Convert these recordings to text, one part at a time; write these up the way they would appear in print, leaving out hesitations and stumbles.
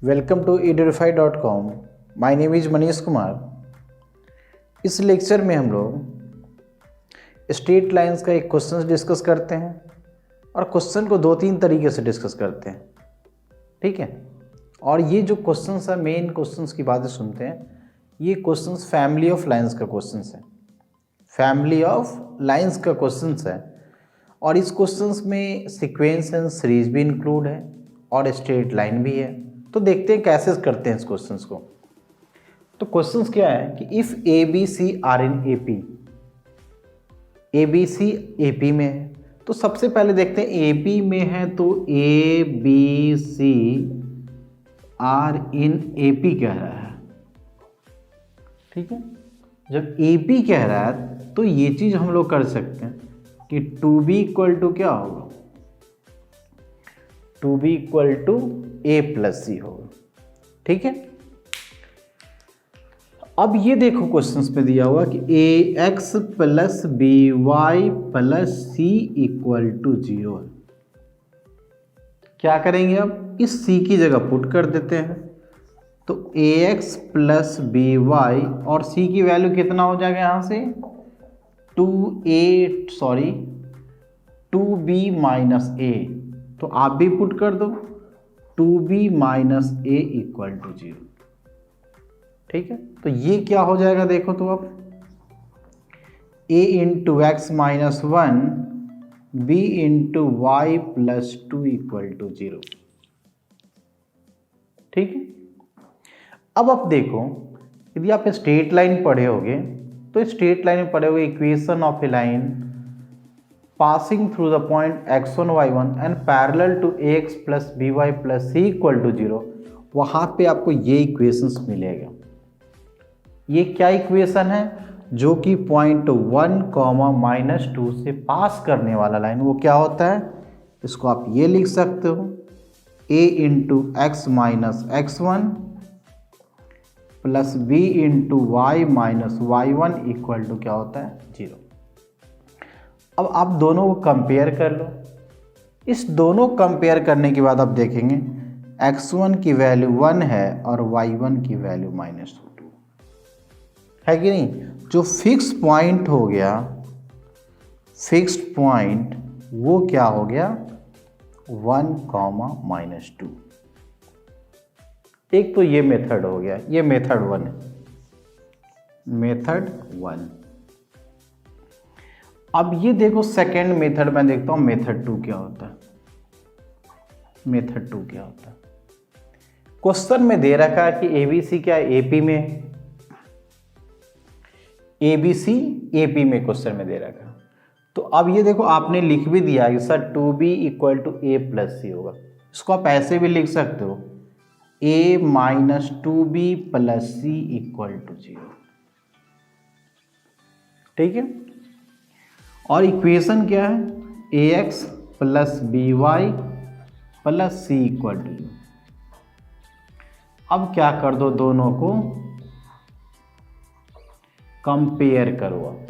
Welcome to edurify.com। My name is Manish Kumar. इस lecture में हम लोग स्ट्रेट लाइंस का एक क्वेश्चन डिस्कस करते हैं और क्वेश्चन को 2-3 तरीके से डिस्कस करते हैं, ठीक है। और ये जो क्वेश्चंस है, मेन क्वेश्चंस की बातें सुनते हैं। ये क्वेश्चंस फैमिली ऑफ लाइंस का क्वेश्चंस है, फैमिली ऑफ लाइंस का क्वेश्चंस है। और इस क्वेश्चंस में सीक्वेंस एंड सीरीज भी इंक्लूड है और स्ट्रेट लाइन भी है। तो देखते हैं कैसे करते हैं इस क्वेश्चंस को। तो क्वेश्चंस क्या है कि if A B C are in A P, A B C A P में है, तो सबसे पहले देखते हैं ए पी में है तो A B C are in A P कह रहा है, ठीक है। जब ए पी कह रहा है तो ये चीज़ हम लोग कर सकते हैं कि टू बी इक्वल टू क्या होगा, two B equal to A plus C होगा, ठीक है। अब ये देखो क्वेश्चंस पे दिया हुआ कि A X plus B Y plus C equal to 0 है। क्या करेंगे, अब इस सी की जगह पुट कर देते हैं। तो ए एक्स प्लस बी वाई और सी की वैल्यू कितना हो जाएगा यहाँ से 2b माइनस ए। तो आप भी पुट कर दो 2b minus A equal to 0, ठीक है। तो ये क्या हो जाएगा देखो तो अब a into x minus 1 b into y plus 2 equal to 0, ठीक है। अब आप देखो, यदि आप स्ट्रेट लाइन पढ़े होगे तो स्ट्रेट लाइन में पढ़े होगे equation of A line passing through the point x1 y1 and parallel to ax plus by plus c equal to 0, वहाँ पे आपको ये इक्वेशंस मिलेगा। ये क्या इक्वेशन है, जो कि पॉइंट 1, -2 से पास करने वाला लाइन वो क्या होता है, इसको आप ये लिख सकते हो a into x minus x1 प्लस b into y minus y1 equal to क्या होता है 0। अब आप दोनों को कंपेयर कर लो। इस दोनों कंपेयर करने के बाद आप देखेंगे x1 की वैल्यू 1 है और y1 की वैल्यू -2 है कि नहीं। जो फिक्स पॉइंट हो गया, फिक्स्ड पॉइंट वो क्या हो गया 1, -2। एक तो ये मेथड हो गया, ये मेथड 1 है, मेथड 1। अब ये देखो सेकेंड मेथड में देखता हूं मेथड 2 क्या होता है। मेथड 2 क्या होता है, क्वेश्चन में दे रखा है कि एबीसी क्या एपी में, एबीसी एपी में क्वेश्चन में दे रखा है। तो अब ये देखो आपने लिख भी दिया कि sir 2b equal to A plus C होगा। इसको आप ऐसे भी लिख सकते हो a minus 2b plus C equal to 0, ठीक है। और इक्वेशन क्या है ax plus B Y plus C equal to 0। अब क्या कर दो, दोनों को कंपेयर करो। अब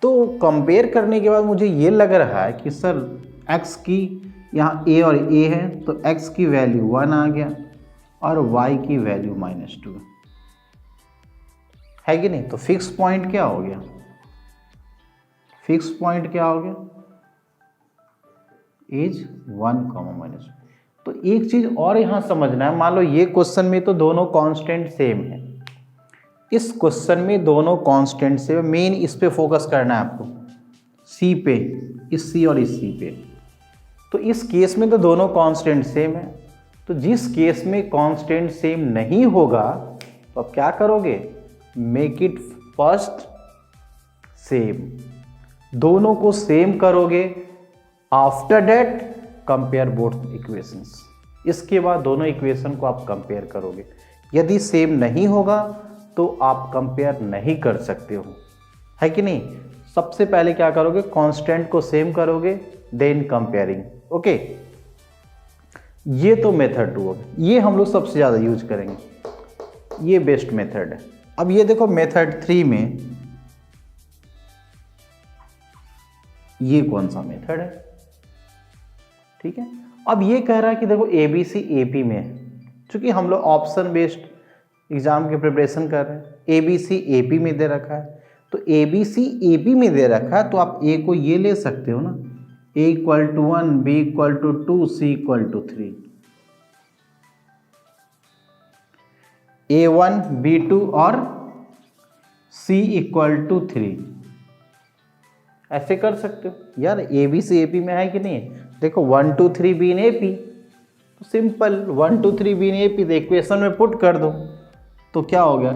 तो कंपेयर करने के बाद मुझे ये लग रहा है कि सर x की यहाँ a और a है तो x की वैल्यू 1 आ गया और y की वैल्यू -2 है कि नहीं। तो फिक्स पॉइंट क्या हो गया, फिक्स पॉइंट क्या हो गया एज 1, -2। तो एक चीज और यहां समझना है, मान लो ये क्वेश्चन में तो दोनों कांस्टेंट सेम है, इस क्वेश्चन में दोनों कांस्टेंट सेम, मेन इस पे फोकस करना है आपको, सी पे, इस सी और इस सी पे। तो इस केस में तो दोनों कांस्टेंट सेम है। तो जिस केस में कांस्टेंट सेम नहीं होगा तो आप क्या करोगे, मेक इट फर्स्ट सेम, दोनों को सेम करोगे। After that compare both equations, इसके बाद दोनों इक्वेशन को आप कंपेयर करोगे। यदि सेम नहीं होगा तो आप कंपेयर नहीं कर सकते हो, है कि नहीं। सबसे पहले क्या करोगे, कांस्टेंट को सेम करोगे, देन कंपेयरिंग, ओके। ये तो मेथड 2 होगा, ये हम लोग सबसे ज़्यादा यूज करेंगे, ये बेस्ट मेथड है। अब ये देखो मेथड 3 में ये कौन सा मेथड है, ठीक है। अब ये कह रहा है कि देखो ए बी सी ए पी में है, चूँकि हम लोग ऑप्शन बेस्ड एग्जाम की प्रिपरेशन कर रहे हैं, ए बी सी ए पी में दे रखा है, तो A B C A P में दे रखा है तो आप ए को ये ले सकते हो ना, A equal to 1, B equal to 2, C equal to 3, A1 B2 और C इक्वल टू 3, ऐसे कर सकते हो यार। ए बी सी ए पी में है कि नहीं, देखो 1 2 3 बी इन ए पी, तो simple 1 2 3 be in A P, तो इक्वेशन में पुट कर दो, तो क्या हो गया,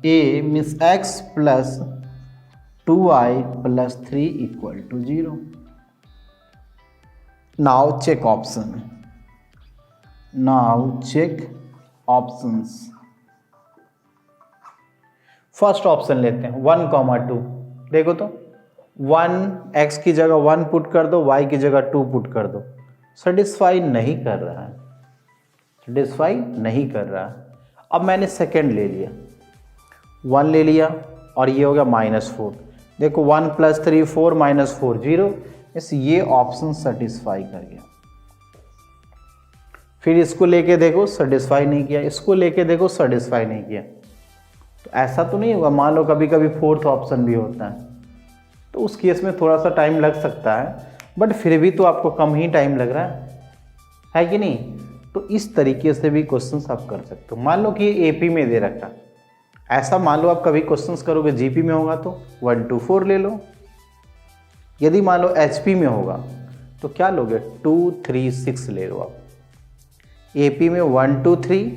A means x plus 2i plus 3 equal to 0। Now check option, now check options. First option लेते हैं 1, 2, देखो तो 1 x की जगह 1 पुट कर दो, y की जगह 2 पुट कर दो, सेटिस्फाई नहीं कर रहा है, सेटिस्फाई नहीं कर रहा है। अब मैंने सेकेंड ले लिया, 1 ले लिया और ये हो गया -4, देखो 1 + 3 4 -4 0, इस ये ऑप्शन सेटिस्फाई कर गया। फिर इसको लेके देखो सेटिस्फाई नहीं किया, इसको लेके देखो सेटिस्फाई नहीं किया, तो ऐसा तो नहीं होगा, मान लो कभी कभी फोर्थ ऑप्शन भी होता है, तो उस केस में थोड़ा सा टाइम लग सकता है, बट फिर भी तो आपको कम ही टाइम लग रहा है कि नहीं। तो इस तरीके से भी क्वेश्चंस आप कर सकते हो। मान लो कि ये एपी में दे रखा, ऐसा मान लो आप कभी क्वेश्चंस करोगे जीपी में होगा तो 1 2 4 ले लो, यदि मान लो एचपी में होगा तो क्या लोगे, 2 3 6 ले लो आप। एपी में 1 2 3,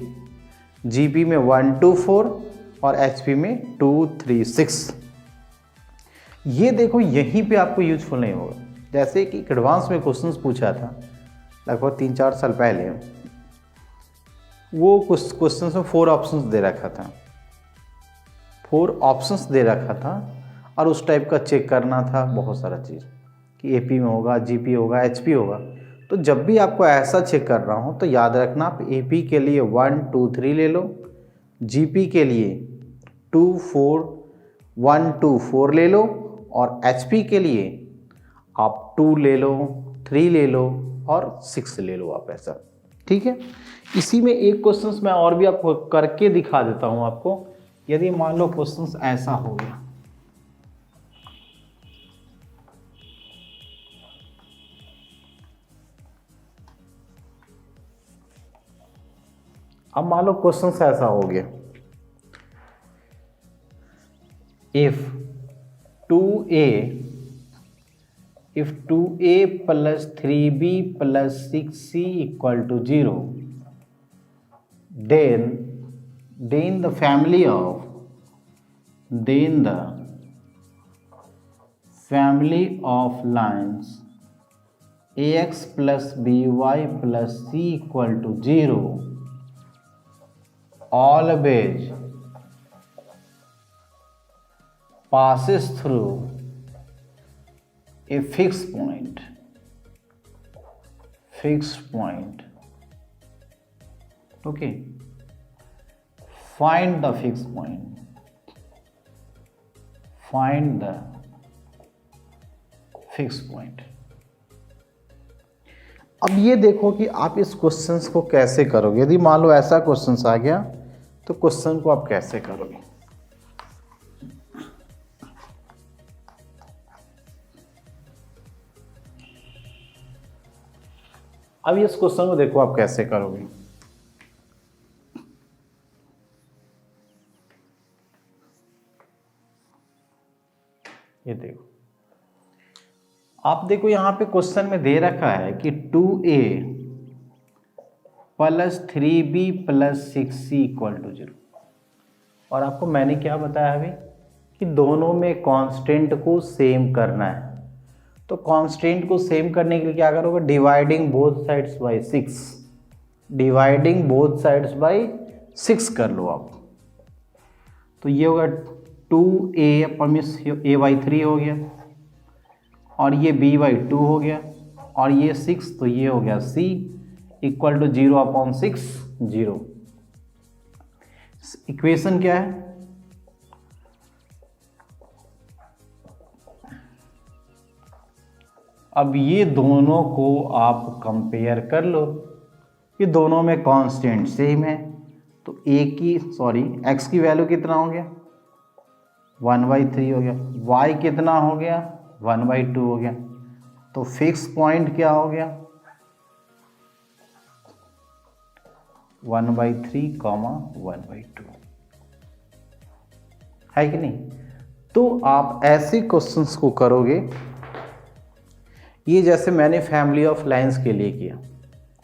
जीपी में 1 2 4 और एचपी में 2 3 6। ये देखो यहीं पे आपको यूजफुल नहीं होगा, जैसे कि एडवांस में क्वेश्चंस पूछा था लगभग 3-4 साल पहले, वो कुछ क्वेश्चंस में 4 ऑप्शंस दे रखा था, 4 ऑप्शंस दे रखा था और उस टाइप का चेक करना था बहुत सारा चीज़ कि एपी में होगा, जीपी होगा, एचपी होगा। तो जब भी आपको ऐसा चेक कर रहा हूँ तो याद रखना, आप एपी के लिए 1 2 3 ले लो, जीपी के लिए 2 4 1 2 4 ले लो और एचपी के लिए आप 2 ले लो, 3 ले लो और 6 ले लो आप, ऐसा ठीक है। इसी में एक क्वेश्चंस मैं और भी आपको करके दिखा देता हूं आपको, यदि मान लो क्वेश्चंस ऐसा हो गया, अब मान लो क्वेश्चंस ऐसा हो गया, if 2a plus 3b plus 6c equal to 0, then the family of lines ax plus by plus c equal to 0 always passes through a fixed point, okay, find the fixed point, अब ये देखो कि आप इस questions को कैसे करोगे, यदि मान लो ऐसा क्वेश्चंस आ गया तो क्वेश्चन को आप कैसे करोगे। अब इस क्वेश्चन को देखो आप कैसे करोगे। ये देखो, आप देखो यहां पे क्वेश्चन में दे रखा है कि 2a plus 3b plus 6c equal to 0, और आपको मैंने क्या बताया अभी कि दोनों में कांस्टेंट को सेम करना है। तो कांस्टेंट को सेम करने के लिए क्या करोगे, dividing both sides by 6, dividing both sides by 6 कर लो आप। तो ये होगा 2a परमिस a/3 हो गया और ये b/2 हो गया और ये 6, तो ये हो गया c इक्वल टू 0/6 0। इक्वेशन क्या है, अब ये दोनों को आप कंपेयर कर लो, ये दोनों में कांस्टेंट सेम है, तो x की वैल्यू कितना हो गया 1/3 हो गया, y कितना हो गया 1/2 हो गया, तो फिक्स पॉइंट क्या हो गया 1/3, 1/2 है कि नहीं। तो आप ऐसे क्वेश्चंस को करोगे, ये जैसे मैंने फैमिली ऑफ लाइंस के लिए किया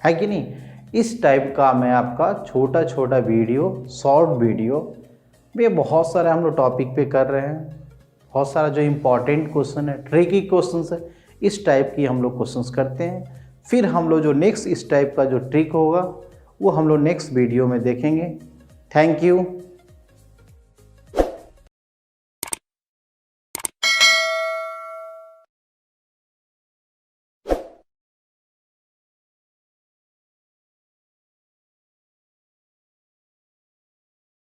है कि नहीं, इस टाइप का मैं आपका छोटा छोटा वीडियो, शॉर्ट वीडियो में बहुत सारे हम लोग टॉपिक पे कर रहे हैं, बहुत सारा जो इम्पोर्टेंट क्वेश्चन है, ट्रिकी क्वेश्चंस है, इस टाइप की हम लोग क्वेश्चंस करते हैं। फिर हम लोग जो नेक्स्ट इस टाइप का जो ट्रिक होगा वो हम लोग नेक्स्ट वीडियो में देखेंगे। Thank you.